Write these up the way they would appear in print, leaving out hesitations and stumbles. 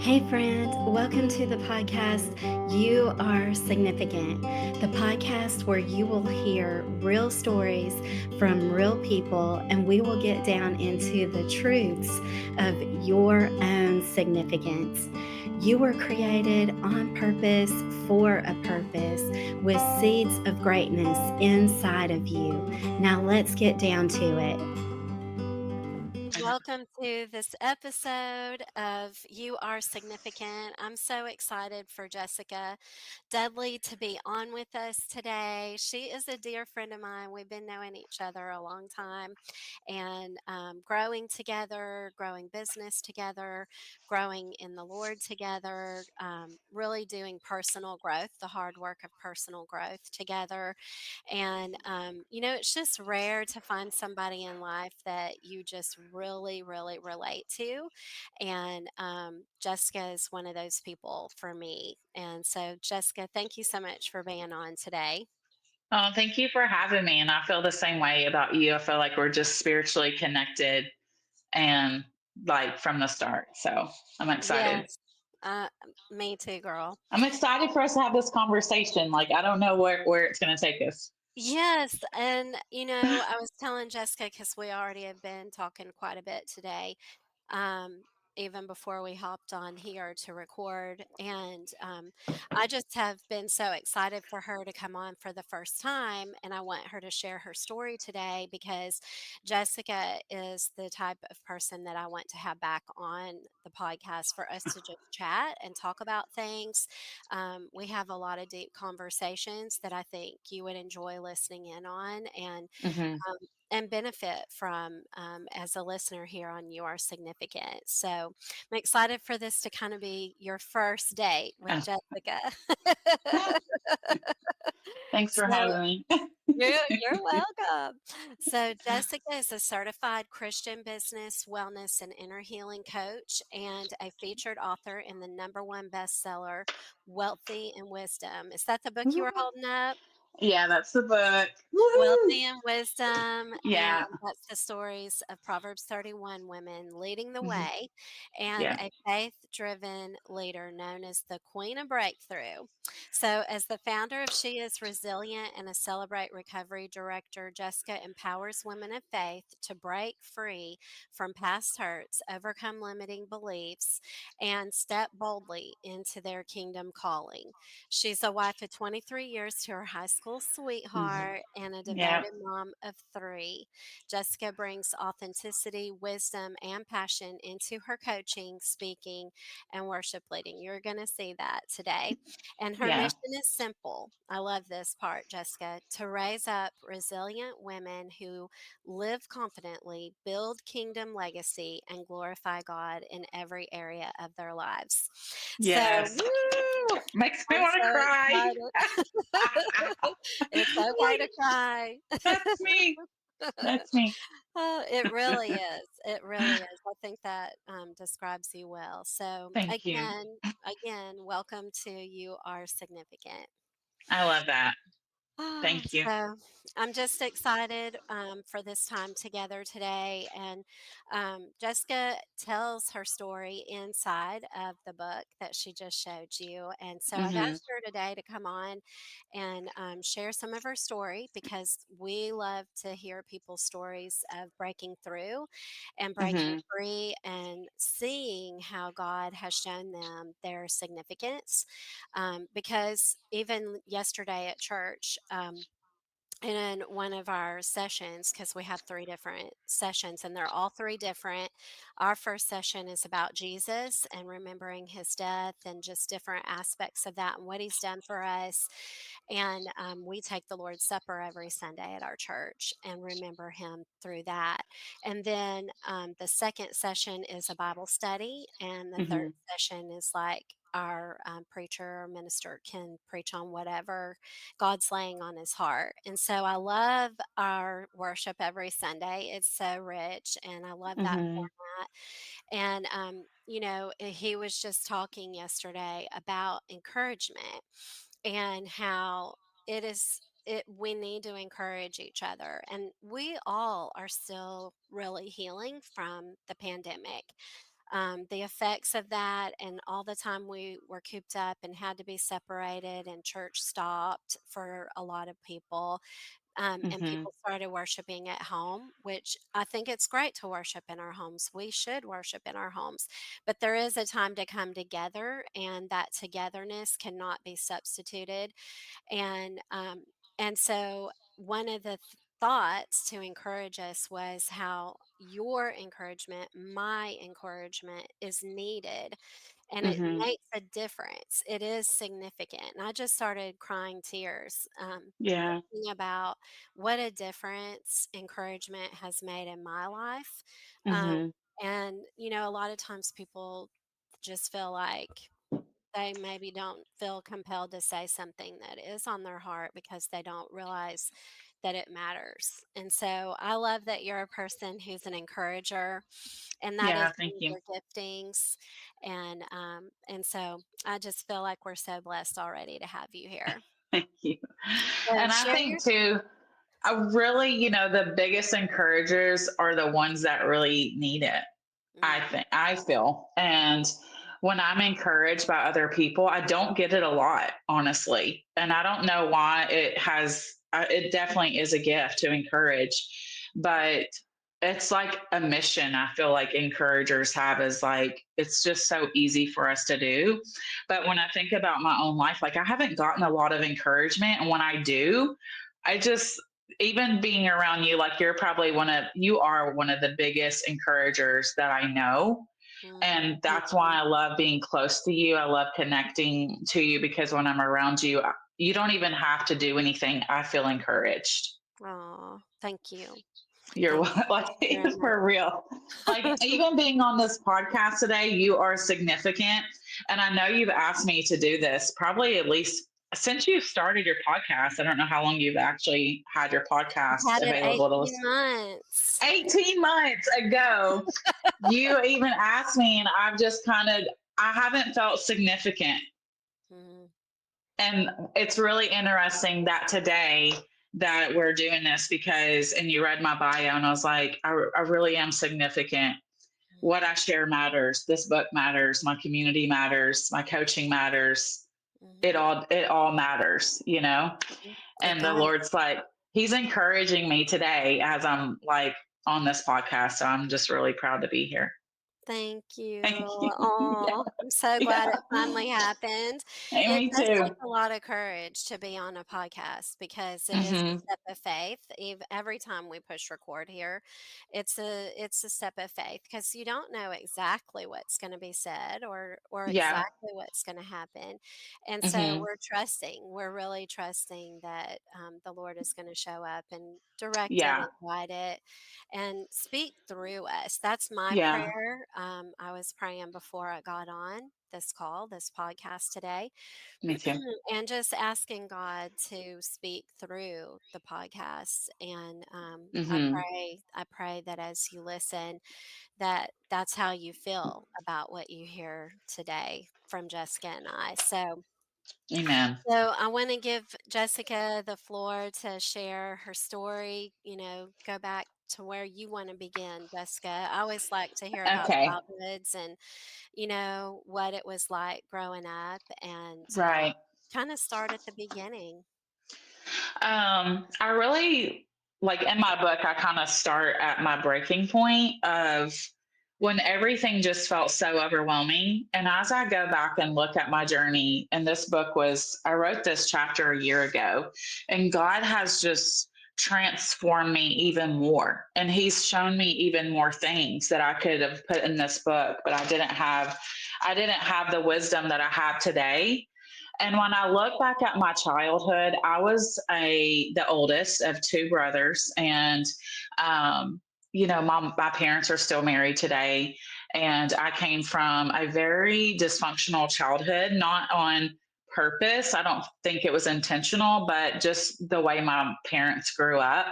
Hey, friend, welcome to the podcast. You Are Significant, the podcast where you will hear real stories from real people and we will get down into the truths of your own significance. You were created on purpose for a purpose with seeds of greatness inside of you. Now, let's get down to it. Welcome to this episode of You Are Significant. I'm so excited for Jessica Dudley to be on with us today. She is a dear friend of mine. We've been knowing each other a long time and growing together, growing business together, growing in the Lord together, really doing personal growth, the hard work of personal growth together. And, it's just rare to find somebody in life that you just really, really relate to. And Jessica is one of those people for me. And so, Jessica, thank you so much for being on today. Oh, thank you for having me. And I feel the same way about you. I feel like we're just spiritually connected and like from the start. So I'm excited. Yes, me too, girl. I'm excited for us to have this conversation. Like, I don't know where it's going to take us. Yes, and I was telling Jessica because we already have been talking quite a bit today, um, even before we hopped on here to record. And I just have been so excited for her to come on for the first time. And I want her to share her story today because Jessica is the type of person that I want to have back on the podcast for us to just chat and talk about things. We have a lot of deep conversations that I think you would enjoy listening in on. Hmm. And benefit from as a listener here on You Are Significant. So I'm excited for this to kind of be your first date with Jessica. Thanks for So having me. you're welcome. So Jessica is a certified Christian business, wellness, and inner healing coach and a featured author in the number one bestseller, Wealthy and Wisdom. Is that the book you were holding up? Yeah, that's the book. Woohoo! Wealthy and Wisdom, and Yeah. that's the stories of Proverbs 31 women leading the Hmm. way, and Yeah. a faith-driven leader known as the Queen of Breakthrough. So, as the founder of She is Resilient and a Celebrate Recovery director, Jessica empowers women of faith to break free from past hurts, overcome limiting beliefs, and step boldly into their kingdom calling. She's a wife of 23 years to her high school Mhm. sweetheart and a Yeah. devoted mom of three. Jessica brings authenticity, wisdom, and passion into her coaching, speaking, and worship leading. You're going to see that today. And her Yeah. mission is simple. I love this part, Jessica, to raise up resilient women who live confidently, build kingdom legacy, and glorify God in every area of their lives. So, Yes. woo! Makes me I'm want to so cry. excited. It's okay to Like, cry. that's me. That's me. Oh, it really is. It really is. I think that describes you well. So Thank you. again, welcome to You Are Significant. I love that. Oh, Thank you. so I'm just excited for this time together today. And Jessica tells her story inside of the book that she just showed you. And so I've Hmm. asked her today to come on and share some of her story because we love to hear people's stories of breaking through and breaking Hmm. free and seeing how God has shown them their significance because even yesterday at church, in one of our sessions, because we have three different sessions and they're all three different. Our first session is about Jesus and remembering his death and just different aspects of that and what he's done for us. And we take the Lord's Supper every Sunday at our church and remember him through that. And then the second session is a Bible study, and the third Hmm. session is like our preacher or minister can preach on whatever God's laying on his heart. And so I love our worship every Sunday. It's so rich, and I love that Hmm. format. And, he was just talking yesterday about encouragement and how we need to encourage each other. And we all are still really healing from the pandemic. the effects of that, and all the time we were cooped up and had to be separated, and church stopped for a lot of people. And Mhm. people started worshiping at home, which I think it's great to worship in our homes. We should worship in our homes, but there is a time to come together, and that togetherness cannot be substituted. And so one of the thoughts to encourage us was how your encouragement, my encouragement, is needed, and it Mhm. makes a difference. It is significant. And I just started crying tears, Yeah. thinking about what a difference encouragement has made in my life. Um, Mhm. and, a lot of times people just feel like they maybe don't feel compelled to say something that is on their heart because they don't realize that it matters. And so I love that you're a person who's an encourager, and that is Yeah, thank one of you. your giftings. And so I just feel like we're so blessed already to have you here. Thank you. So And I share your. think too, I really, the biggest encouragers are the ones that really need it. Mhm. I feel. And when I'm encouraged by other people, I don't get it a lot, honestly. And I don't know why it definitely is a gift to encourage, but it's like a mission. I feel like encouragers have is like, it's just so easy for us to do. But when I think about my own life, like I haven't gotten a lot of encouragement. And when I do, I just, even being around you, like you are one of the biggest encouragers that I know. And Thank that's why you. I love being close to you. I love connecting to you because when I'm around you, you don't even have to do anything. I feel encouraged. Oh, thank you. You're Thank you like, for sharing for real. Like, that. even being on this podcast today, you are significant. And I know you've asked me to do this probably at least since you started your podcast. I don't know how long you've actually had your I've podcast had it available to 18 listen. months. 18 months ago, you even asked me, and I haven't felt significant. Mhm. And it's really interesting that today that we're doing this and you read my bio, and I was like, I really am significant. What I Mhm. share matters. This book matters. My community matters. My coaching matters. Mhm. It all matters. Mhm. It And the does. Lord's like, He's encouraging me today as I'm like on this podcast. So I'm just really proud to be here. Thank you. Thank you. Yeah. Oh, I'm so glad Yeah. it finally happened. Hey, It me does take too. a lot of courage to be on a podcast because it is a Hmm. step of faith. Every time we push record here, it's a step of faith because you don't know exactly what's going to be said or Yeah. exactly what's going to happen, and so Hmm. we're trusting. We're really trusting that the Lord is going to show up and direct it and Yeah. guide it and speak through us. That's my Yeah. prayer. I was praying before I got on this podcast today, Me too. and just asking God to speak through the podcast. And Hmm. I pray that as you listen, that's how you feel about what you hear today from Jessica and I. Amen. So I want to give Jessica the floor to share her story, go back to where you want to begin, Jessica. I always like to hear about Okay. childhoods and, what it was like growing up and Right. kind of start at the beginning. I really like in my book, I kind of start at my breaking point of when everything just felt so overwhelming. And as I go back and look at my journey, and I wrote this chapter a year ago, and God has just transformed me even more. And He's shown me even more things that I could have put in this book, but I didn't have the wisdom that I have today. And when I look back at my childhood, I was the oldest of two brothers, and my parents are still married today, and I came from a very dysfunctional childhood, not on purpose. I don't think it was intentional, but just the way my parents grew up.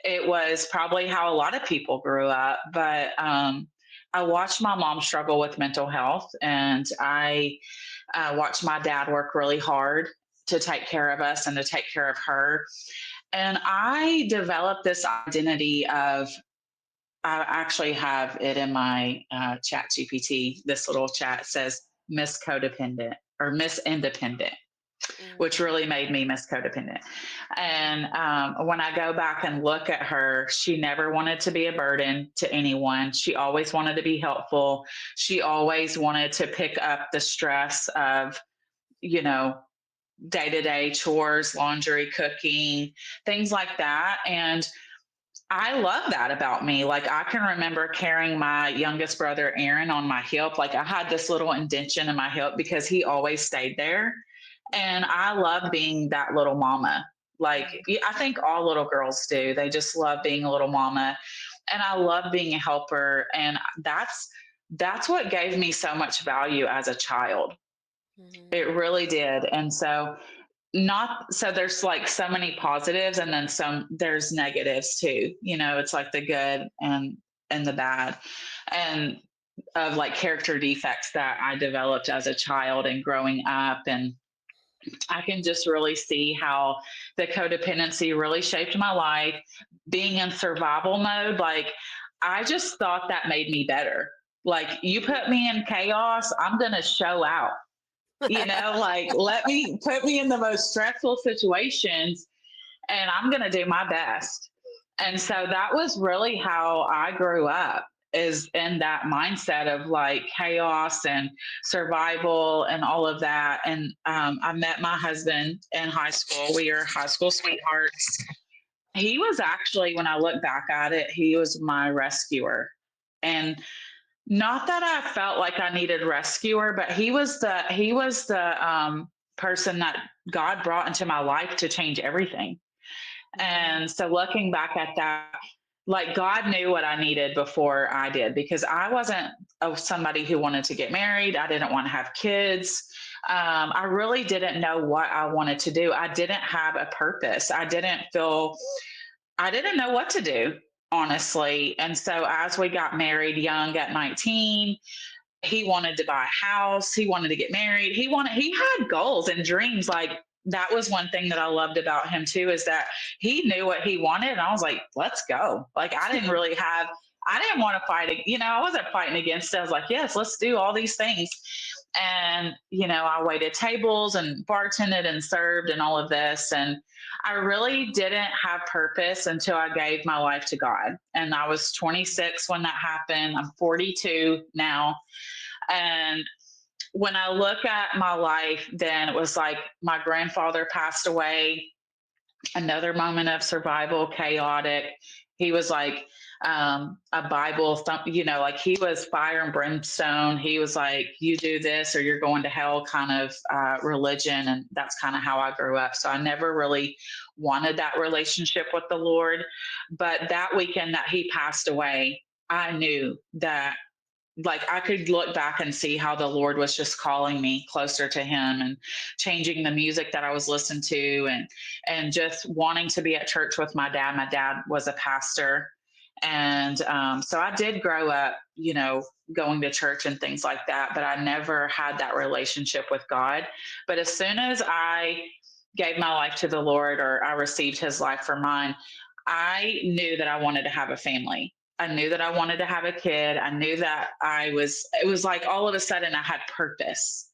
It was probably how a lot of people grew up, but I watched my mom struggle with mental health, and I watched my dad work really hard to take care of us and to take care of her. And I developed this identity of I actually have it in my chat GPT. This little chat says Miss Codependent or Miss Independent, which Mm, really made me Miss Codependent. And when I go back and look at her, she never wanted to be a burden to anyone. She always wanted to be helpful. She always wanted to pick up the stress of, you know, day to day chores, laundry, cooking, things like that. And I love that about me. Like, I can remember carrying my youngest brother, Aaron, on my hip. Like, I had this little indention in my hip because he always stayed there. And mhm, I love being that little mama. Like, mhm, I think all little girls do. They just love being a little mama. And I love being a helper. And that's what gave me so much value as a child. It mhm, really did. And so not so there's like so many positives and then some there's negatives too. It's like the good and the bad. And of like character defects that I developed as a child and growing up. And I can just really see how the codependency really shaped my life. Being in survival mode, like, I just thought that made me better. Like, you put me in chaos, I'm going to show out. Like, let me put me in the most stressful situations and I'm going to do my best. And mhm, so that was really how I grew up, is in that mindset of like chaos and survival and all of that. And I met my husband in high school. We are high school sweethearts. He was actually, when I look back at it, he was my rescuer. And not that I felt like I needed rescuer, but he was the person that God brought into my life to change everything. mhm, And so looking back at that, like, God knew what I needed before I did, because I wasn't somebody who wanted to get married. I didn't want to have kids. I really didn't know what I wanted to do. I didn't have a purpose. I didn't know what to do, honestly. And so as we got married young at 19, he wanted to buy a house, he wanted to get married, he had goals and dreams. Like, that was one thing that I loved about him too, is that he knew what he wanted, and I was like, let's go. Like, I didn't want to fight, I wasn't fighting against it. I was like, yes, let's do all these things. And I waited tables and bartended and served and all of this. And I really didn't have purpose until I gave my life to God. And I was 26 when that happened. I'm 42 now. And when I look at my life, then it was like my grandfather passed away, another moment of survival, chaotic. He was like a Bible like, he was fire and brimstone. He was like, you do this or you're going to hell kind of religion. And that's kind of how I grew up. So I never really wanted that relationship with the Lord. But that weekend that he passed away, I knew that, like, I could look back and see how the Lord was just calling me closer to him and changing the music that I was listening to, and just wanting to be at church with my dad. My dad was a pastor. And so I did grow up, going to church and things like that, but I never had that relationship with God. But as soon as I gave my life to the Lord, or I received his life for mine, I knew that I wanted to have a family. I knew that I wanted to have a kid. I knew that it was like all of a sudden I had purpose.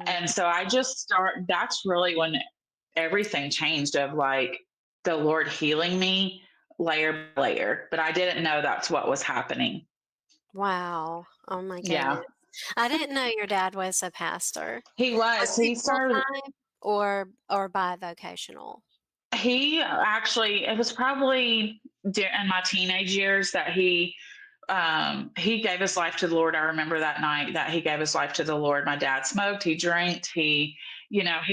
And mhm. so that's really when everything changed, of like the Lord healing me layer by layer. But I didn't know that's what was happening. Wow. Oh my goodness. Yeah. I didn't know your dad was a pastor. He Was was. he He started full-time or bivocational? he actually it was probably in my teenage years that he gave his life to the Lord. I remember that night that he gave his life to the Lord. My dad smoked, he drank, he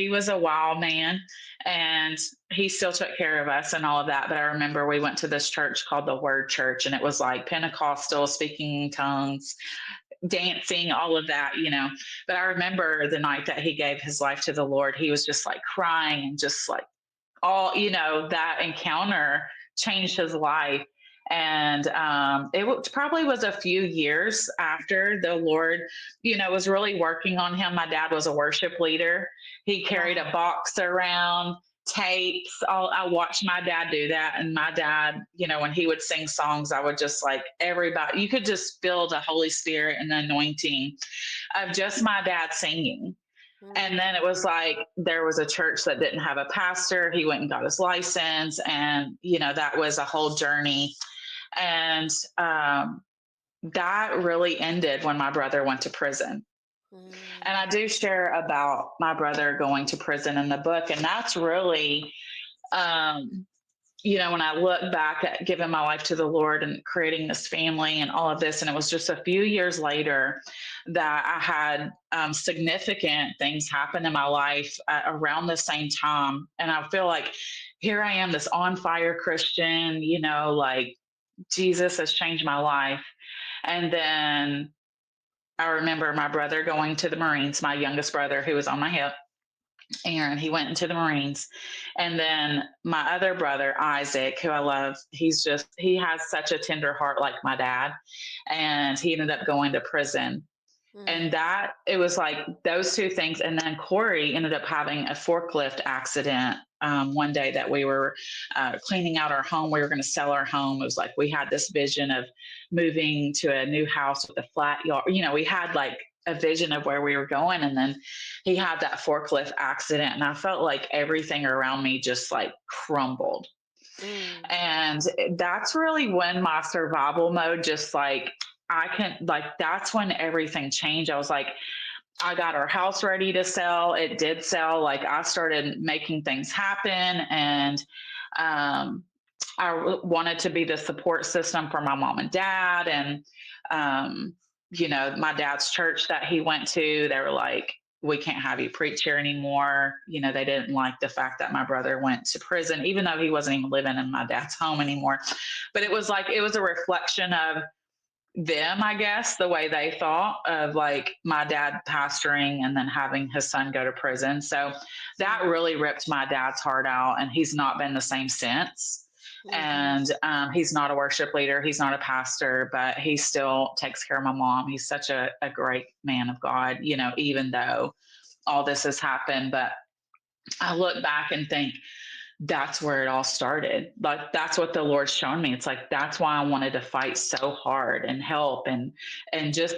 was a wild man, and he still took care of us and all of that. But I remember we went to this church called the Word Church, and it was like Pentecostal, speaking in tongues, dancing, all of that. But I remember the night that he gave his life to the Lord, he was just like crying and just like that encounter changed his life. And probably was a few years after the Lord was really working on him. My dad was a worship leader. He carried Wow. a box around, tapes. I watched my dad do that. And my dad, when he would sing songs, I would just like everybody, you could just feel the Holy Spirit and the anointing of just my dad singing. And then Mm, it was like there was a church that didn't have a pastor. He went and got his license. And, that was a whole journey. And that really ended when my brother went to prison. And I mm, do share about my brother going to prison in the book. And that's really, um, when I look back at giving my life to the Lord and creating this family and all of this, and it was just a few years later that I had significant things happen in my life around the same time. And I feel like here I am, this on fire Christian, like Jesus has changed my life. And then I remember my brother going to the Marines, my youngest brother who was on my hip, and he went into the Marines. And then my other brother, Isaac, who I love, he has such a tender heart like my dad. And he ended up going to prison. And mm, that it was like those two things. And then Corey ended up having a forklift accident one day that we were cleaning out our home. We were going to sell our home. It was like we had this vision of moving to a new house with a flat yard. We had like a vision of where we were going. And then he had that forklift accident. And I felt like everything around me just like crumbled. mm, And that's really when my survival mode just like, that's when everything changed. I was like, I got our house ready to sell. It did sell. Like I started making things happen. And um, wanted to be the support system for my mom and dad. And, my dad's church that he went to, they were like, we can't have you preach here anymore. They didn't like the fact that my brother went to prison, even though he wasn't even living in my dad's home anymore. But it was like, it was a reflection of them, I guess, the way they thought of like my dad pastoring and then having his son go to prison. So that mm, really ripped my dad's heart out, and he's not been the same since. mhm, And he's not a worship leader, he's not a pastor, but he still takes care of my mom. He's such a great man of God, even though all this has happened. But I look back and think, that's where it all started. Like that's what the Lord's shown me. It's like that's why I wanted to fight so hard and help and just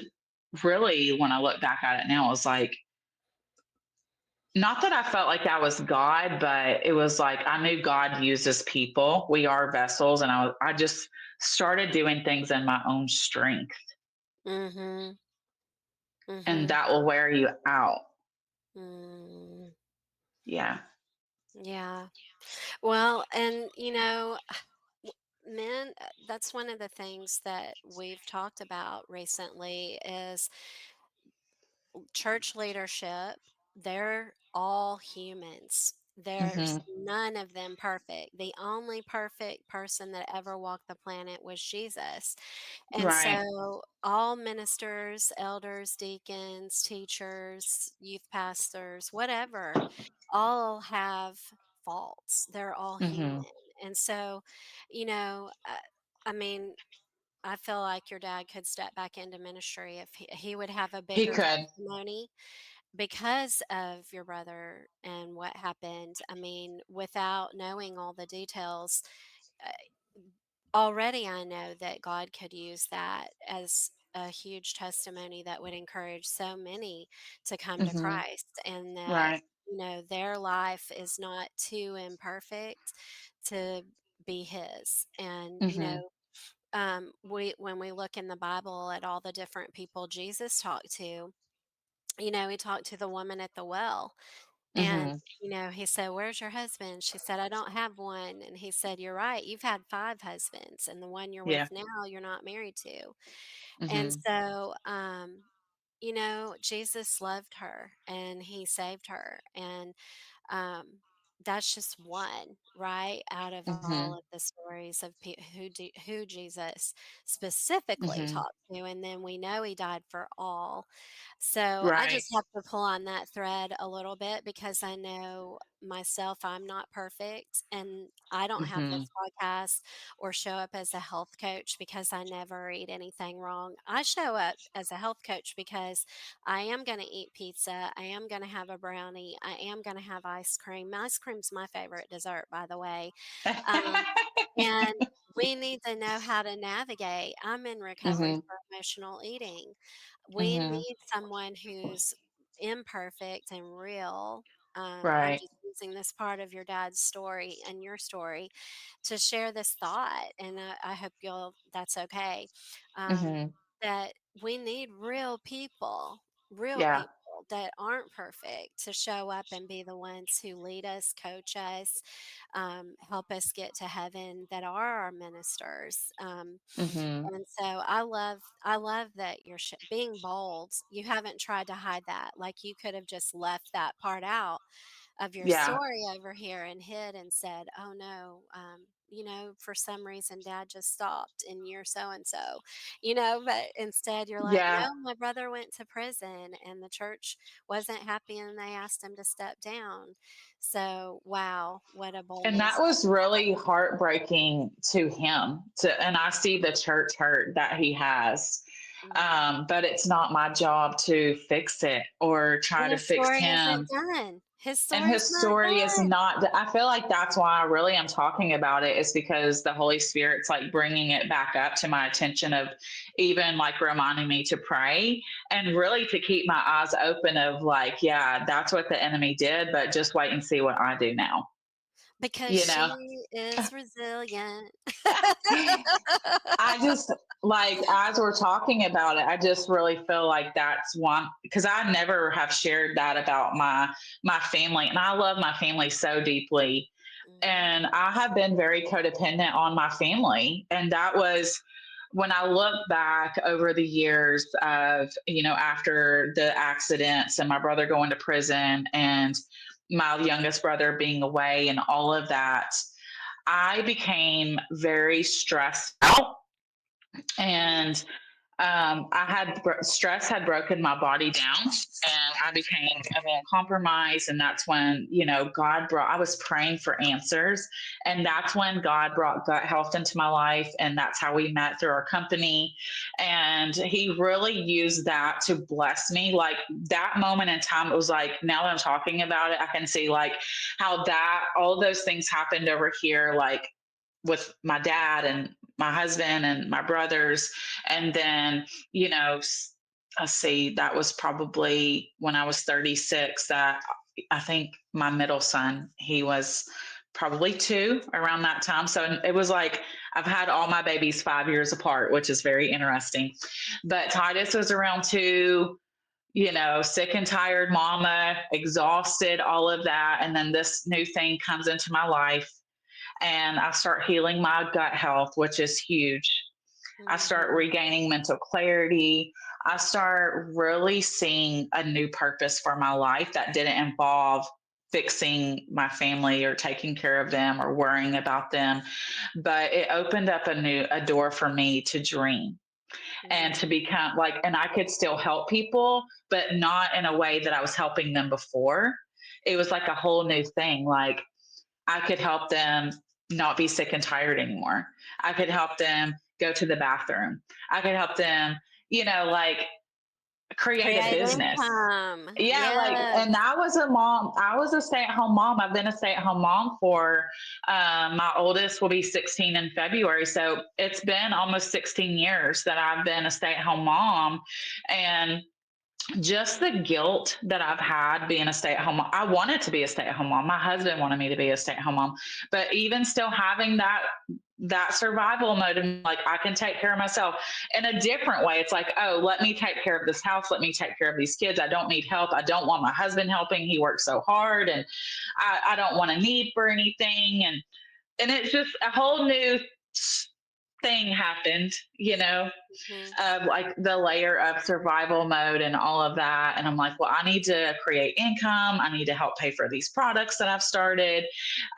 really when I look back at it now, it was like not that I felt like that was God, but it was like I knew God uses people. We are vessels, and I just started doing things in my own strength, mhm, and mhm, that will wear you out. mm. Yeah. Yeah. Well, and men, that's one of the things that we've talked about recently is church leadership. They're all humans. There's Hmm. none of them perfect. The only perfect person that ever walked the planet was Jesus. And Right. so, all ministers, elders, deacons, teachers, youth pastors, whatever, all have faults. They're all Hmm. human. And so, you know, uh, I mean, I feel like your dad could step back into ministry if he would have a He bigger could. testimony because of your brother and what happened. I mean, without knowing all the details, uh, already I know that God could use that as a huge testimony that would encourage so many to come to Hmm. Christ, and that, Right. their life is not too imperfect to be his. And, Hmm. we when we look in the Bible at all the different people Jesus talked to, he talked to the woman at the well, and, Hmm. he said, "Where's your husband?" She said, "I don't have one." And he said, "You're right. You've had 5 husbands, and the one you're with Yeah. now, you're not married to." And Hmm. so, Jesus loved her and he saved her. And um, that's just one, right, out of all of Hmm. the stories of who Jesus specifically Hmm. talked to, and then we know he died for all. So I Right. just have to pull on that thread a little bit because I know myself, I'm not perfect, and I don't have Hmm. this podcast or show up as a health coach because I never eat anything wrong. I show up as a health coach because I am going to eat pizza. I am going to have a brownie. I am going to have ice cream. Ice cream's my favorite dessert, by the way. Um, and we need to know how to navigate. I'm in recovery Mhm. for emotional eating. We Mhm. need someone who's imperfect and real. I'm Right. just using this part of your dad's story and your story to share this thought, and I hope that's okay. Um, Mhm. that we need real Yeah. people that aren't perfect to show up and be the ones who lead us, coach us, help us get to heaven, that are our ministers. Mhm. And so I love that you're being bold. You haven't tried to hide that. Like, you could have just left that part out of your Yeah. story over here and hid and said, "Oh no, for some reason dad just stopped in year so and so," but instead you're like, Yeah. "No, my brother went to prison and the church wasn't happy and they asked him to step down." So, wow, what a And that boldness. was really heartbreaking to him. And I see the church hurt that he has. Mhm. But it's not my job to fix it or try And to his fix story isn't him. done. His And story's his not story is done. not, I feel like that's why I really am talking about it, is because the Holy Spirit's like bringing it back up to my attention, of even like reminding me to pray and really to keep my eyes open of like, yeah, that's what the enemy did, but just wait and see what I do now, Because you know? she is resilient. I just like, as we're talking about it, I just really feel like that's one, because I never have shared that about my family, and I love my family so deeply, Mhm. and I have been very codependent on my family, and that was when I look back over the years of, after the accidents and my brother going to prison and my youngest brother being away and all of that, I became very stressed out, Mm. and I had stress had broken my body down, and I became compromised. And that's when, God brought, I was praying for answers. And that's when God brought gut health into my life. And that's how we met, through our company. And he really used that to bless me. Like, that moment in time, it was like, now that I'm talking about it, I can see like how that, all of those things happened over here, like with my dad and my husband and my brothers. And then, let's see, that was probably when I was 36, that I think my middle son, he was probably 2 around that time. So it was like, I've had all my babies 5 years apart, which is very interesting. But Titus was around 2, sick and tired mama, exhausted, all of that. And then this new thing comes into my life, and I start healing my gut health, which is huge. I start Mhm. regaining mental clarity. I start really seeing a new purpose for my life that didn't involve fixing my family or taking care of them or worrying about them, but it opened up a door for me to dream and to Mhm. become like, and I could still help people, but not in a way that I was helping them before. It was like a whole new thing. Like, I could help them not be sick and tired anymore. I could help them go to the bathroom. I could help them, like, create a Create business. income. Yeah, like, Yes. and I was a mom. I was a stay-at-home mom. I've been a stay-at-home mom for, my oldest will be 16 in February. So it's been almost 16 years that I've been a stay-at-home mom. And just the guilt that I've had being a stay at home mom. I wanted to be a stay at home mom. My husband wanted me to be a stay at home mom. But even still having that survival mode, and like, I can take care of myself in a different way. It's like, oh, let me take care of this house. Let me take care of these kids. I don't need help. I don't want my husband helping. He works so hard, and I don't want a need for anything. And it's just a whole new thing happened, Mhm. like the layer of survival mode and all of that. And I'm like, well, I need to create income. I need to help pay for these products that I've started.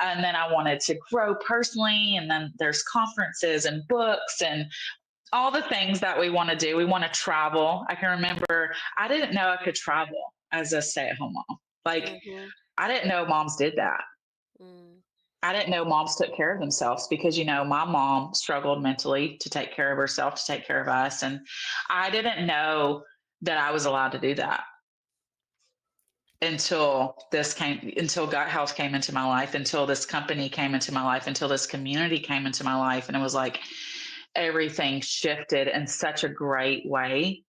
And then I wanted to grow personally. And then there's conferences and books and all the things that we want to do. We want to travel. I can remember I didn't know I could travel as a stay at home mom. Like, Mhm. I didn't know moms did that. Mm. I didn't know moms took care of themselves, because, my mom struggled mentally to take care of herself, to take care of us. And I didn't know that I was allowed to do that. until Gut Health came into my life, until this company came into my life, until this community came into my life. And it was like everything shifted in such a great way.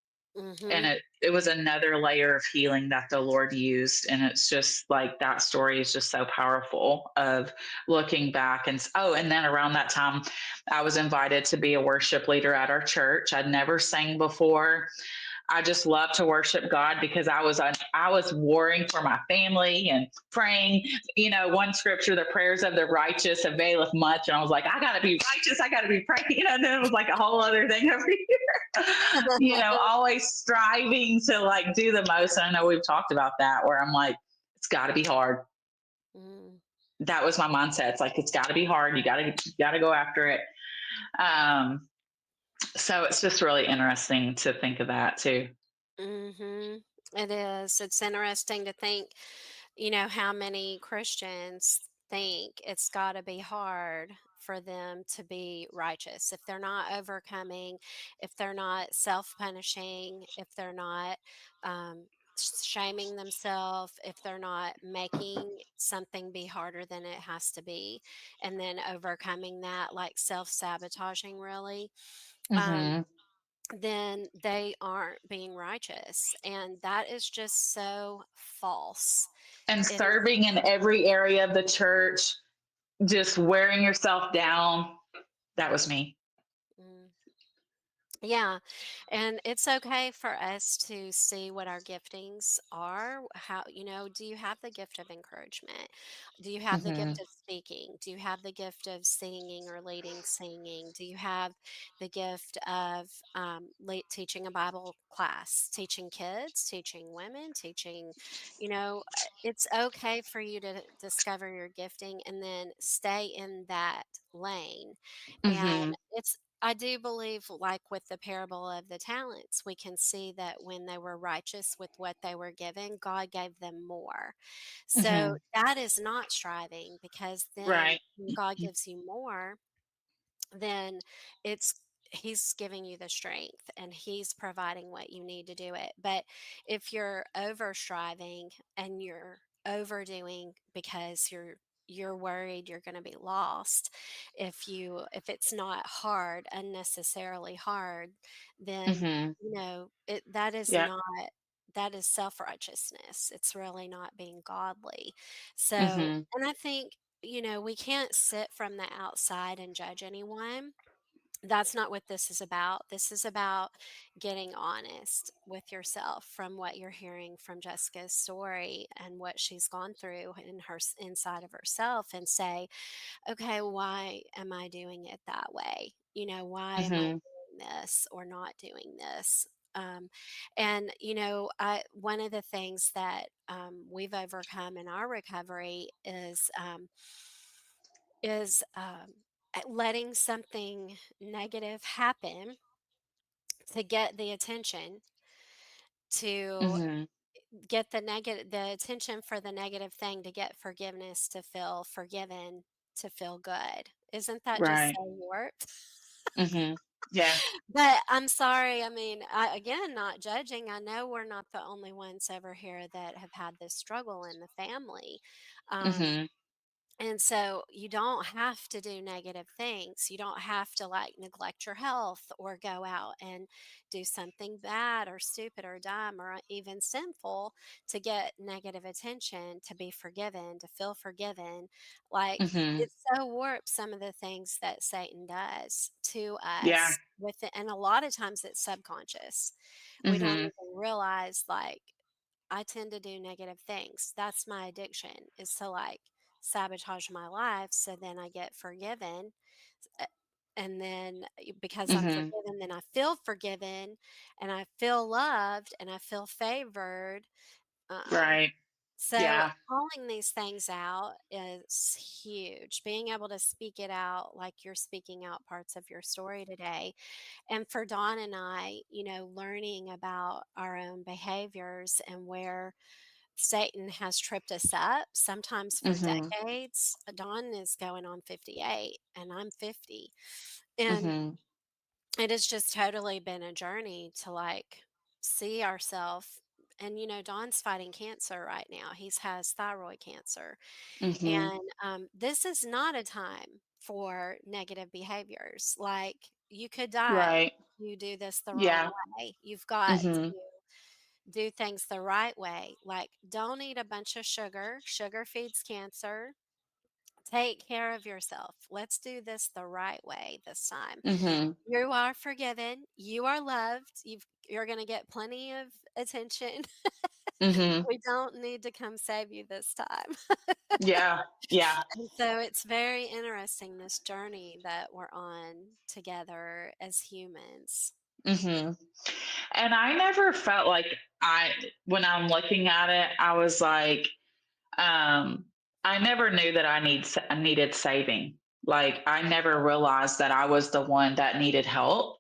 And Mhm. it was another layer of healing that the Lord used. And it's just like that story is just so powerful of looking back. And oh, and then around that time, I was invited to be a worship leader at our church. I'd never sang before. I just love to worship God because I was warring for my family and praying. One scripture, the prayers of the righteous availeth much, and I was like, I got to be righteous, I got to be praying. And then it was like a whole other thing over here. Always striving to like do the most. And I know we've talked about that, where I'm like, it's got to be hard. Mm. That was my mindset. It's like it's got to be hard. You got to go after it. Um, so it's just really interesting to think of that too. Mhm. It is. It's interesting to think, how many Christians think it's got to be hard for them to be righteous. If they're not overcoming, if they're not self punishing, if they're not shaming themselves, if they're not making something be harder than it has to be, and then overcoming that, like self sabotaging, really. Um, Hmm. then they aren't being righteous. And that is just so false. And It is. serving in every area of the church, just wearing yourself down. That was me. Mm. Yeah, and it's okay for us to see what our giftings are. Do you have the gift of encouragement? Do you have the Hmm. gift of speaking? Do you have the gift of singing or leading singing? Do you have the gift of teaching a Bible class, teaching kids, teaching women, it's okay for you to discover your gifting and then stay in that lane. And Hmm. I do believe, like with the parable of the talents, we can see that when they were righteous with what they were given, God gave them more. So Hmm. that is not striving, because then Right. when God gives you more, then it's he's giving you the strength and he's providing what you need to do it. But if you're over striving and you're overdoing because you're worried you're going to be lost, if it's not hard, unnecessarily hard, then Hmm. that is Yeah. not, that is self-righteousness. It's really not being godly. So, Hmm. and I think, we can't sit from the outside and judge anyone. That's not what this is about. This is about getting honest with yourself from what you're hearing from Jessica's story and what she's gone through in her inside of herself, and say, okay, why am I doing it that way? Why am I Hmm. doing this or not doing this? Um, and I one of the things that we've overcome in our recovery is letting something negative happen to get the attention, to Hmm. get the attention for the negative thing, to get forgiveness, to feel forgiven, to feel good. Isn't that just Right. so warped? Hmm. Yeah. But I'm sorry. I mean, again, not judging. I know we're not the only ones over here that have had this struggle in the family. Um, Hmm. And so you don't have to do negative things. You don't have to like neglect your health or go out and do something bad or stupid or dumb or even sinful to get negative attention, to be forgiven, to feel forgiven. Like, Hmm. it so warps some of the things that Satan does to Yeah. us with it. And a lot of times it's subconscious. We don't Hmm. even realize, like, I tend to do negative things. That's my addiction, is to like sabotage my life so then I get forgiven. uh, And then because I'm Hmm. forgiven, then I feel forgiven and I feel loved and I feel favored. Uh-uh. Right. So Yeah. calling these things out is huge. Being able to speak it out like you're speaking out parts of your story today. And for Dawn and I, learning about our own behaviors and where Satan has tripped us up, sometimes for Hmm. decades. Dawn is going on 58 and I'm 50. And Hmm. it has just totally been a journey to like see ourselves And Don's fighting cancer right now. He has thyroid cancer. Mhm. And this is not a time for negative behaviors. Like, you could die Right. if you do this the wrong Yeah. way. You've got Mhm. to do things the right way. Like, don't eat a bunch of sugar. Sugar feeds cancer. Take care of yourself. Let's do this the right way this time. Mhm. You are forgiven. You are loved. You're going to get plenty of attention. Mhm. We don't need to come save you this time. Yeah. Yeah. And so it's very interesting, this journey that we're on together as humans. Mhm. And I never felt like I when I'm looking at it, I was like, um, I never knew that I needed saving. Like I never realized that I was the one that needed help.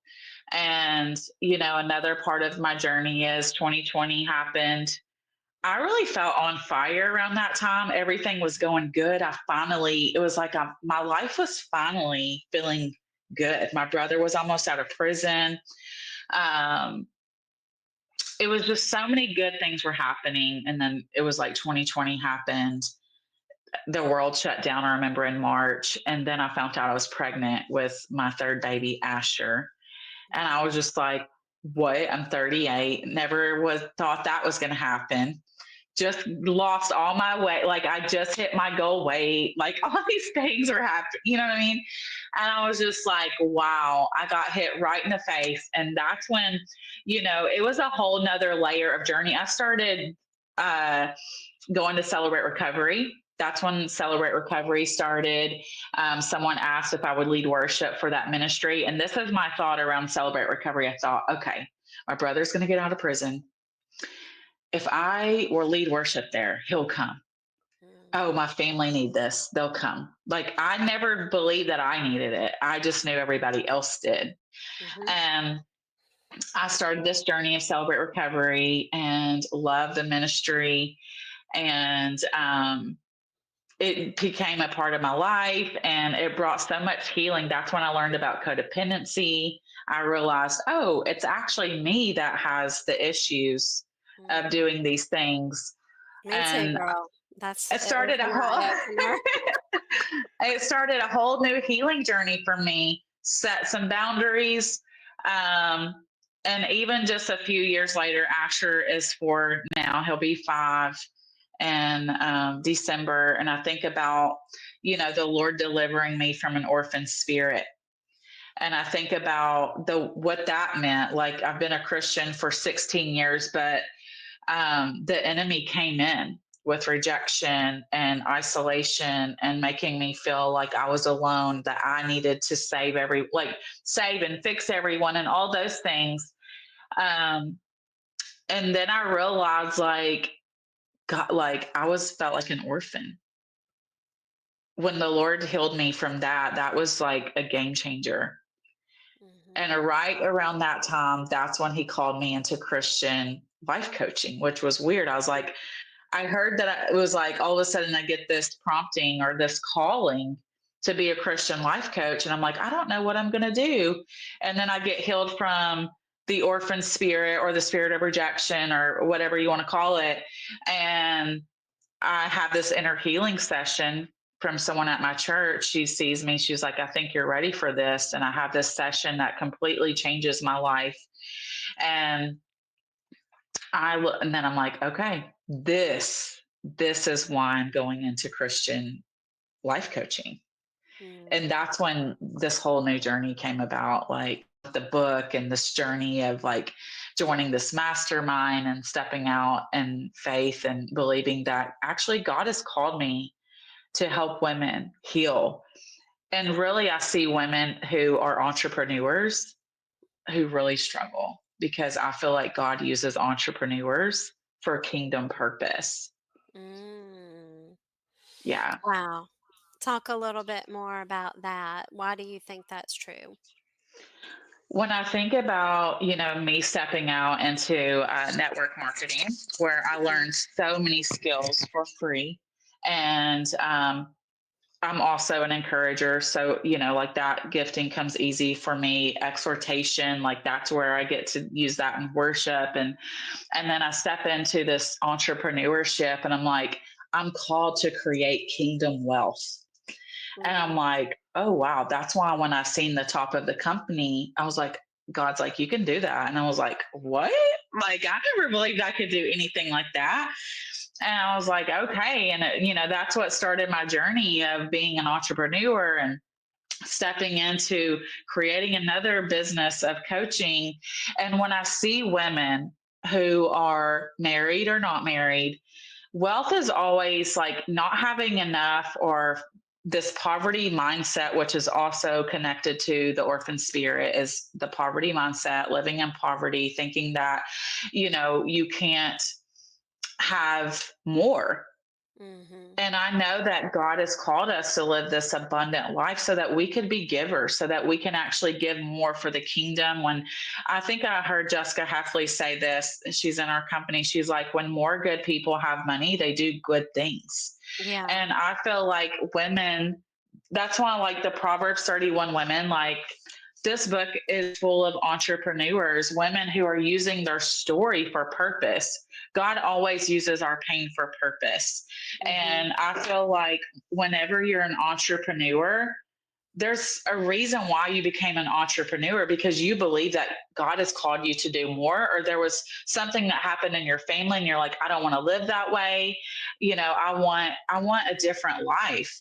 And another part of my journey is 2020 happened. I really felt on fire around that time. Everything was going good. It was like my life was finally feeling good. My brother was almost out of prison. Um, it was just so many good things were happening. And then it was like 2020 happened. The world shut down, I remember in March. And then I found out I was pregnant with my third baby, Asher. And I was just like, what? I'm 38. Never was thought that was going to happen. Just lost all my weight. Like I just hit my goal weight. Like all these things were happening. You know what I mean? And I was just like, wow, I got hit right in the face. And that's when, it was a whole nother layer of journey. I started uh, going to Celebrate Recovery. That's when Celebrate Recovery started. Someone asked if I would lead worship for that ministry. And this is my thought around Celebrate Recovery. I thought, okay, my brother's going to get out of prison. If I were lead worship there, he'll come. Mm, Oh, my family need this. They'll come. Like I never believed that I needed it. I just knew everybody else did. mhm, And I started this journey of Celebrate Recovery and love the ministry. And it became a part of my life and it brought so much healing. That's when I learned about codependency. I realized, oh, it's actually me that has the issues of mm. doing these things. Me too, And girl. it It was started a an whole eye opener. it started a whole new healing journey for me. Set some boundaries. Um, and even just a few years later, Asher is 4 now. He'll be 5 in December. And I think about, the Lord delivering me from an orphan spirit. And I think about the what that meant. Like I've been a Christian for 16 years, but the enemy came in with rejection and isolation and making me feel like I was alone, that I needed to save and fix everyone and all those things. Um, and then I realized like God, like I was felt like an orphan. When the Lord healed me from that, that was like a game changer. And Mhm, right around that time, that's when he called me into Christian life coaching, which was weird. I was like, I heard that it was like all of a sudden I get this prompting or this calling to be a Christian life coach. And I'm like, I don't know what I'm going to do. And then I get healed from the orphan spirit or the spirit of rejection or whatever you want to call it. And I have this inner healing session from someone at my church. She sees me. She's like, I think you're ready for this. And I have this session that completely changes my life. And I look, and then I'm like, okay, this is why I'm going into Christian life coaching. And mm, that's when this whole new journey came about, like the book and this journey of like joining this mastermind and stepping out in faith and believing that actually God has called me to help women heal. And really, I see women who are entrepreneurs who really struggle because I feel like God uses entrepreneurs for kingdom purpose. mm. Yeah. Wow. Talk a little bit more about that. Why do you think that's true? When I think about, me stepping out into network marketing, where I Mhm, learned so many skills for free, and I'm also an encourager. So, like that gifting comes easy for me. Exhortation, like that's where I get to use that in worship. And then I step into this entrepreneurship and I'm like, I'm called to create kingdom wealth. And I'm Mm. like, oh wow, that's why when I seen the top of the company, I was like, God's like, you can do that. And I was like, what? Like, I never believed I could do anything like that. And I was like, okay. And, that's what started my journey of being an entrepreneur and stepping into creating another business of coaching. And when I see women who are married or not married, wealth is always like not having enough or this poverty mindset, which is also connected to the orphan spirit, is the poverty mindset, living in poverty, thinking that, you can't have more. Mhm. And I know that God has called us to live this abundant life so that we could be givers, so that we can actually give more for the kingdom. When I think I heard Jessica Heffley say this, she's in our company. She's like, when more good people have money, they do good things. Yeah. And I feel like women, that's why I like the Proverbs 31 women, like this book is full of entrepreneurs, women who are using their story for purpose. God always uses our pain for purpose. Mhm. And I feel like whenever you're an entrepreneur, there's a reason why you became an entrepreneur, because you believe that God has called you to do more, or there was something that happened in your family and you're like, I don't want to live that way. I want a different life.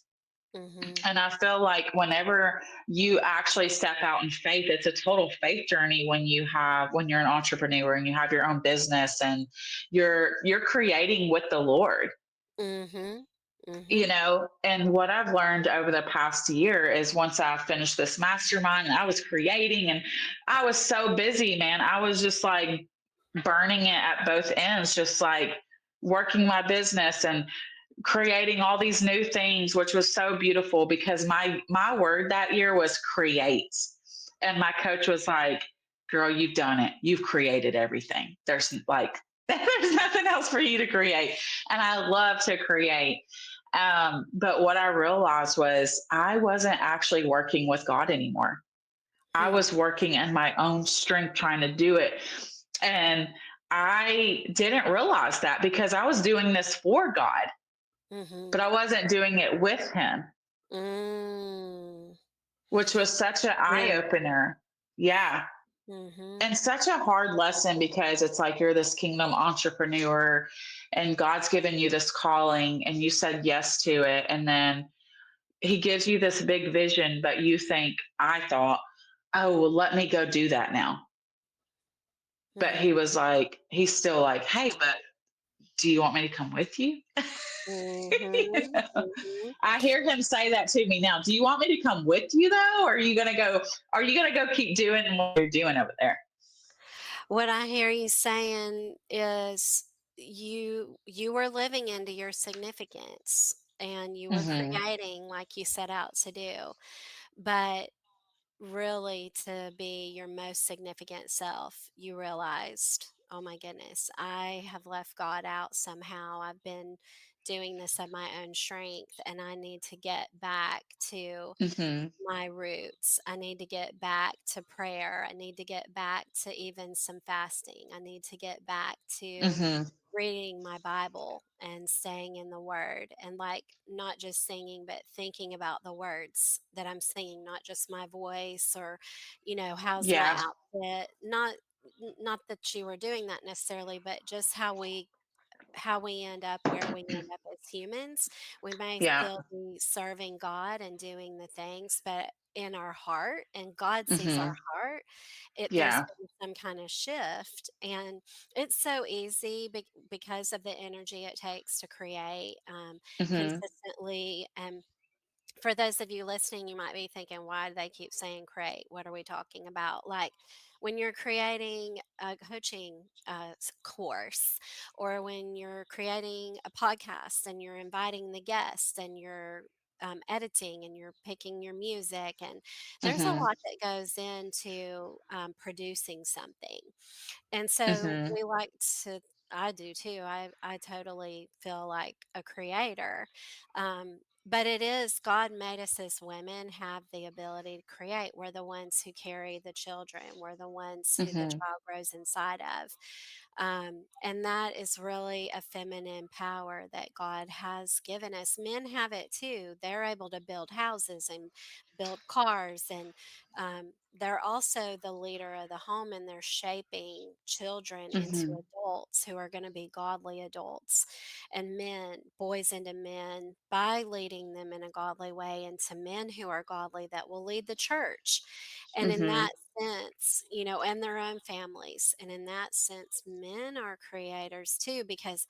Mhm. And I feel like whenever you actually step out in faith, it's a total faith journey when you're an entrepreneur and you have your own business and you're creating with the Lord. Mhm. Mhm. And what I've learned over the past year is once I finished this mastermind and I was creating and I was so busy, man. I was just like burning it at both ends, just like working my business and creating all these new things, which was so beautiful because my word that year was create. And my coach was like, girl, you've done it. You've created everything. There's like there's nothing else for you to create. And I love to create. But what I realized was I wasn't actually working with God anymore. I Hmm. was working in my own strength trying to do it. And I didn't realize that because I was doing this for God, but Mhm. I wasn't doing it with him, Mm. which was such an eye Yeah. opener. Yeah. Mhm. And such a hard lesson because it's like you're this kingdom entrepreneur and God's given you this calling and you said yes to it. And then he gives you this big vision, but you think, I thought, oh, well, let me go do that now. But he Mhm. was like, he's still like, hey, but do you want me to come with you? You Mhm. know? Mhm. I hear him say that to me now. Do you want me to come with you though? Or are you gonna go keep doing what you're doing over there? What I hear you saying is you were living into your significance and you were Mm-hmm. creating like you set out to do. But really to be your most significant self, you realized, oh my goodness, I have left God out somehow. I've been doing this of my own strength, and I need to get back to Mm-hmm. my roots. I need to get back to prayer. I need to get back to even some fasting. I need to get back to Mm-hmm. reading my Bible and staying in the Word, and like not just singing, but thinking about the words that I'm singing, not just my voice or, how's my Yeah. outfit. Not that you were doing that necessarily, but just how we end up where we end up as humans. We may Yeah. still be serving God and doing the things, but in our heart, and God sees our Mm-hmm. heart, there's Yeah. been some kind of shift. And it's so easy because of the energy it takes to create Mm-hmm. consistently. And for those of you listening, you might be thinking, why do they keep saying create? What are we talking about? Like when you're creating a coaching course, or when you're creating a podcast and you're inviting the guests and you're editing and you're picking your music, and there's a Mm-hmm. lot that goes into producing something. And so Mm-hmm. we like to, I do too. I totally feel like a creator. Um, But it is, God made us as women have the ability to create. We're the ones who carry the children. We're the ones who the Mhm. child grows inside of. And that is really a feminine power that God has given us. Men have it too. They're able to build houses and build cars, and they're also the leader of the home, and they're shaping children into Mhm. adults who are going to be godly adults, and men, boys into men, by leading them in a godly way into men who are godly that will lead the church. And in Mhm. that sense, and their own families. And in that sense, men are creators too, because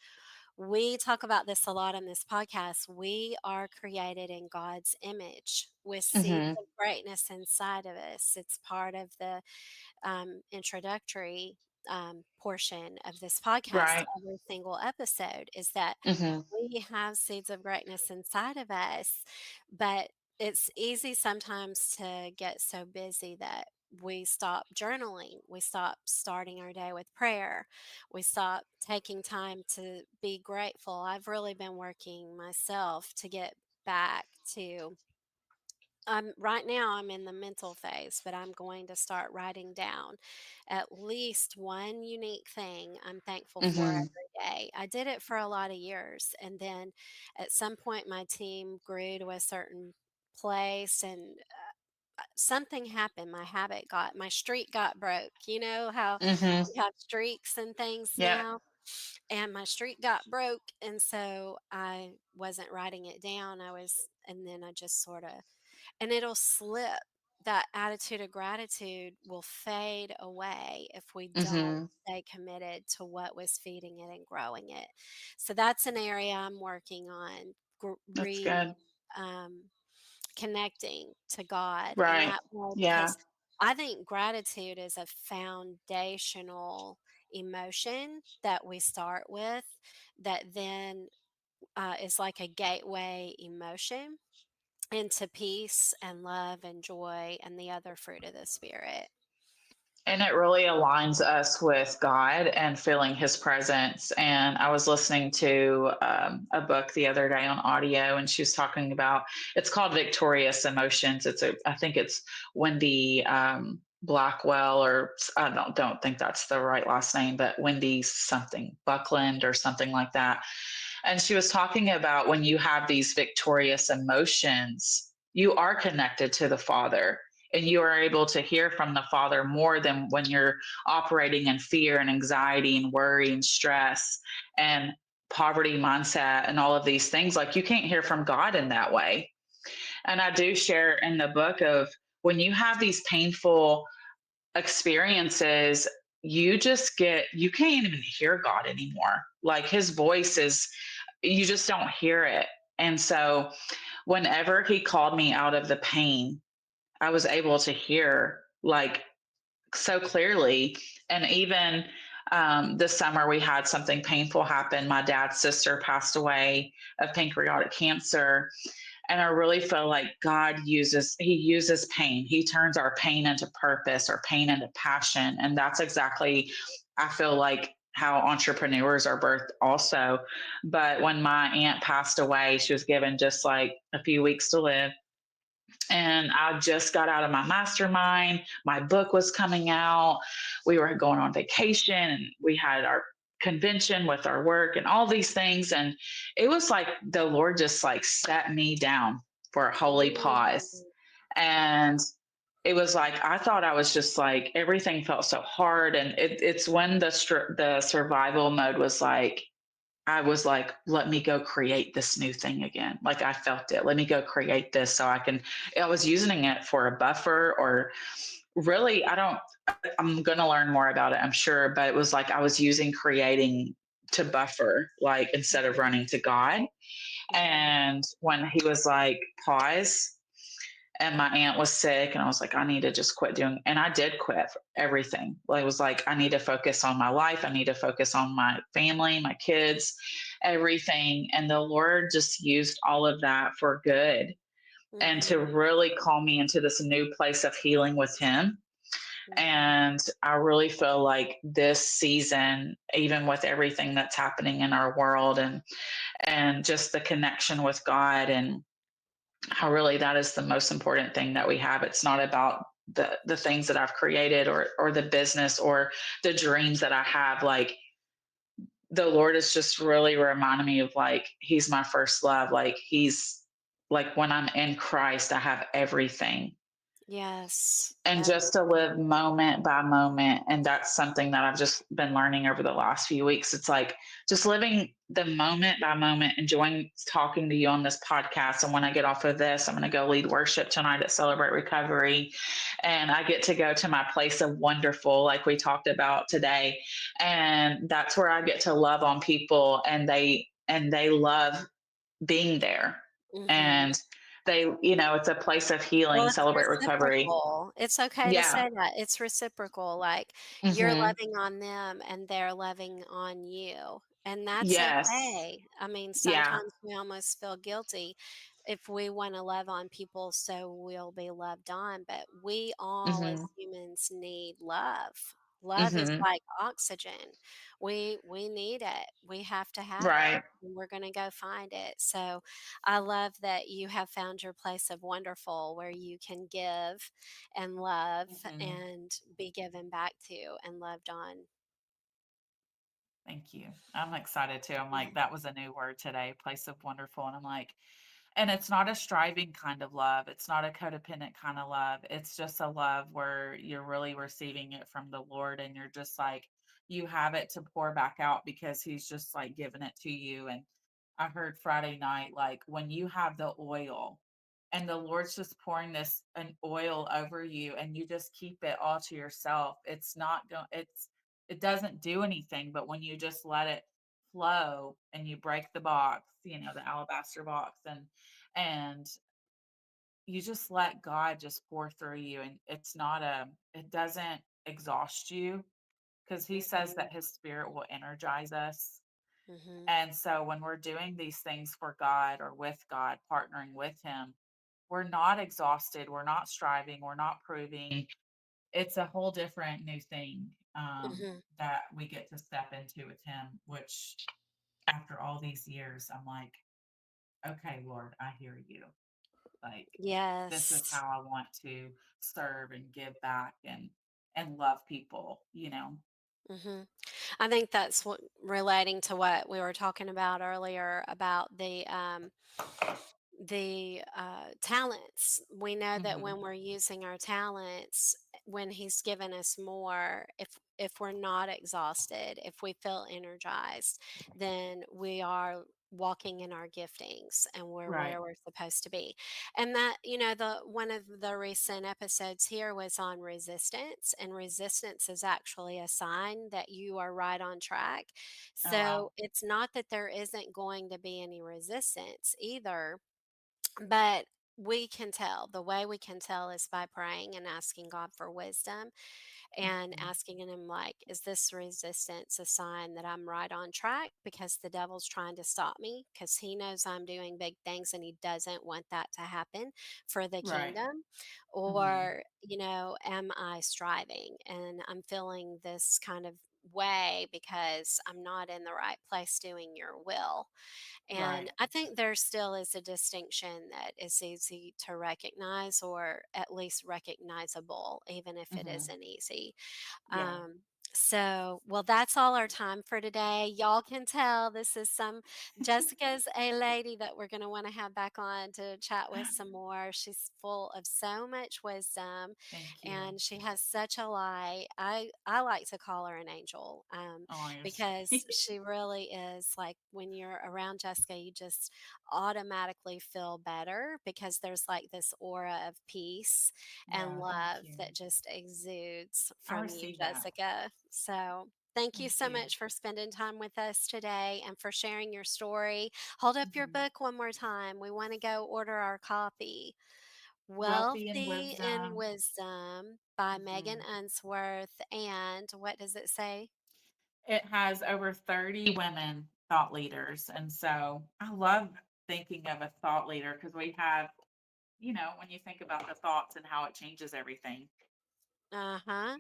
we talk about this a lot on this podcast. We are created in God's image with seeds Mhm. of greatness inside of us. It's part of the introductory portion of this podcast. Right. Every single episode is that Mhm. we have seeds of greatness inside of us, but it's easy sometimes to get so busy that we stop journaling. We stop starting our day with prayer. We stop taking time to be grateful. I've really been working myself to get back to right now I'm in the mental phase, but I'm going to start writing down at least one unique thing I'm thankful for Mhm. every day. I did it for a lot of years, and then at some point my team grew to a certain place, and something happened. My streak got broke. You know how Mhm. we have streaks and things Yep. now, and my streak got broke, and so I wasn't writing it down. And then I just sort of, and it'll slip. That attitude of gratitude will fade away if we don't Mhm. stay committed to what was feeding it and growing it. So that's an area I'm working on, That's good. um, connecting to God in Right. that way, Yeah. because I think gratitude is a foundational emotion that we start with, that then is like a gateway emotion into peace and love and joy and the other fruit of the Spirit. And it really aligns us with God and feeling His presence. And I was listening to a book the other day on audio, and she was talking about, it's called Victorious Emotions. I think it's Wendy Blackwell, or I don't think that's the right last name, but Wendy something Buckland or something like that. And she was talking about when you have these victorious emotions, you are connected to the Father, and you are able to hear from the Father more than when you're operating in fear and anxiety and worry and stress and poverty mindset and all of these things. Like, you can't hear from God in that way. And I do share in the book of, when you have these painful experiences, you can't even hear God anymore. Like, His voice is, you just don't hear it. And so whenever He called me out of the pain, I was able to hear, like, so clearly. And even this summer, we had something painful happen. My dad's sister passed away of pancreatic cancer. And I really feel like He uses pain. He turns our pain into purpose, or pain into passion. And that's exactly, I feel like, how entrepreneurs are birthed also. But when my aunt passed away, she was given just like a few weeks to live. And I just got out of my mastermind. My book was coming out. We were going on vacation, and we had our convention with our work and all these things. And it was like the Lord just like set me down for a holy pause. Mm. And it was like, I thought I was just like, everything felt so hard. And it's when the survival mode was like, I was like, let me go create this new thing again. Like, I felt it. Let me go create this so I was using it for a buffer, or really, I'm going to learn more about it, I'm sure. But it was like I was using creating to buffer, like, instead of running to God. Mhm. And when He was like, pause, and my aunt was sick, and I was like, I need to just quit doing, and I did quit everything. Like, it was like, I need to focus on my life. I need to focus on my family, my kids, everything. And the Lord just used all of that for good, and to Mhm. really call me into this new place of healing with Him. Mhm. And I really feel like this season, even with everything that's happening in our world, and just the connection with God, and how really that is the most important thing that we have. It's not about the things that I've created, or the business, or the dreams that I have. Like, the Lord is just really reminding me of, like, He's my first love. Like, He's like, when I'm in Christ, I have everything. Yes. And just to live moment by moment, and that's something that I've just been learning over the last few weeks. It's like just living the moment by moment, enjoying talking to you on this podcast. And when I get off of this, I'm going to go lead worship tonight at Celebrate Recovery, and I get to go to my place of wonderful, like we talked about today. And that's where I get to love on people, and they love being there. Mhm. And it's a place of Well, healing. it's Celebrate Recovery. reciprocal. It's okay to Yeah. say that. It's reciprocal, like, you're Mhm. loving on them and they're loving on you, and that's Yes. okay. I mean, Yeah. sometimes we almost feel guilty if we wanna love on people so we'll be loved on, but we all as Mhm. humans need love. Love is Mhm. like oxygen. We need it. We have to have it, Right. and we're gonna go find it, so I love that you have found your place of wonderful where you can give and love Mhm. and be given back to and loved on. Thank you. I'm excited too. I'm Yeah. like, that was a new word today, place of wonderful. And I'm like, and it's not a striving kind of love. It's not a codependent kind of love. It's just a love where you're really receiving it from the Lord, and you're just like, you have it to pour back out because He's just like giving it to you. And I heard Friday night, like, when you have the oil and the Lord's just pouring this an oil over you, and you just keep it all to yourself, it's not going, it doesn't do anything. But when you just let it flow and you break the box, the alabaster box, and you just let God just pour through you, and it doesn't exhaust you, because He says Mhm. that His Spirit will energize us. Mhm. And so when we're doing these things for God or with God, partnering with Him, we're not exhausted, we're not striving, we're not proving. It's a whole different new thing, Mhm. that we get to step into with Him, which after all these years, I'm like, okay, Lord, I hear you. Like, this is Yes. how I want to serve and give back, and love people. Mhm. I think that's what relating to what we were talking about earlier about the talents. We know that Mhm. when we're using our talents, when he's given us more, if we're not exhausted, if we feel energized, then we are walking in our giftings and we're Right. where we're supposed to be. And that, the one of the recent episodes here was on resistance, and resistance is actually a sign that you are right on track. Oh, wow. So it's not that there isn't going to be any resistance either, but we can tell. The way we can tell is by praying and asking God for wisdom and Mhm. asking Him, like, is this resistance a sign that I'm right on track because the devil's trying to stop me because he knows I'm doing big things and he doesn't want that to happen for the Right. kingdom? Mhm. Or, am I striving and I'm feeling this kind of way because I'm not in the right place doing your will? And Right. I think there still is a distinction that is easy to recognize, or at least recognizable, even if it Mhm. isn't easy. Yeah. Well, that's all our time for today. Y'all can tell this is Jessica's a lady that we're going to want to have back on to chat with some more. She's full of so much wisdom, Thank you. and she has such a light. I like to call her an angel, Oh, you're because sweet. she really is, like, when you're around Jessica, you just automatically feel better because there's like this aura of peace and Yeah, thank love you. that just exudes I from you, received that. Jessica. So, thank you Thank so you. much for spending time with us today and for sharing your story. Hold up your Mhm. book one more time. We want to go order our copy. Wealthy in Wealthy in Wisdom. Wisdom by Megan Mhm. Unsworth. And what does it say? It has over 30 women thought leaders. And so I love thinking of a thought leader, because we have, when you think about the thoughts and how it changes everything. Uh-huh.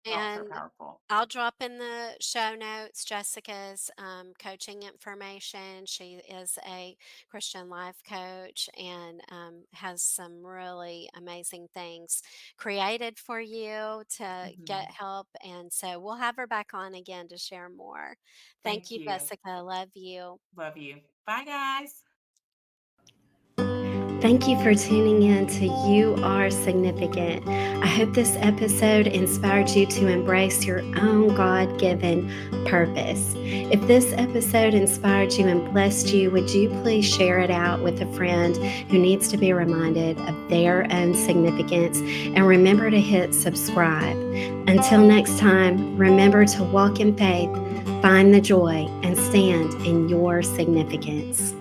Also And powerful. I'll drop in the show notes Jessica's coaching information. She is a Christian life coach and has some really amazing things created for you to Hmm. get help. And so we'll have her back on again to share more. Thank Thank you, you. Jessica. Love you. Love you. Bye, guys. Thank you for tuning in to You Are Significant. I hope this episode inspired you to embrace your own God given purpose. If this episode inspired you and blessed you, would you please share it out with a friend who needs to be reminded of their own significance? And remember to hit subscribe. Until next time, remember to walk in faith, find the joy, and stand in your significance.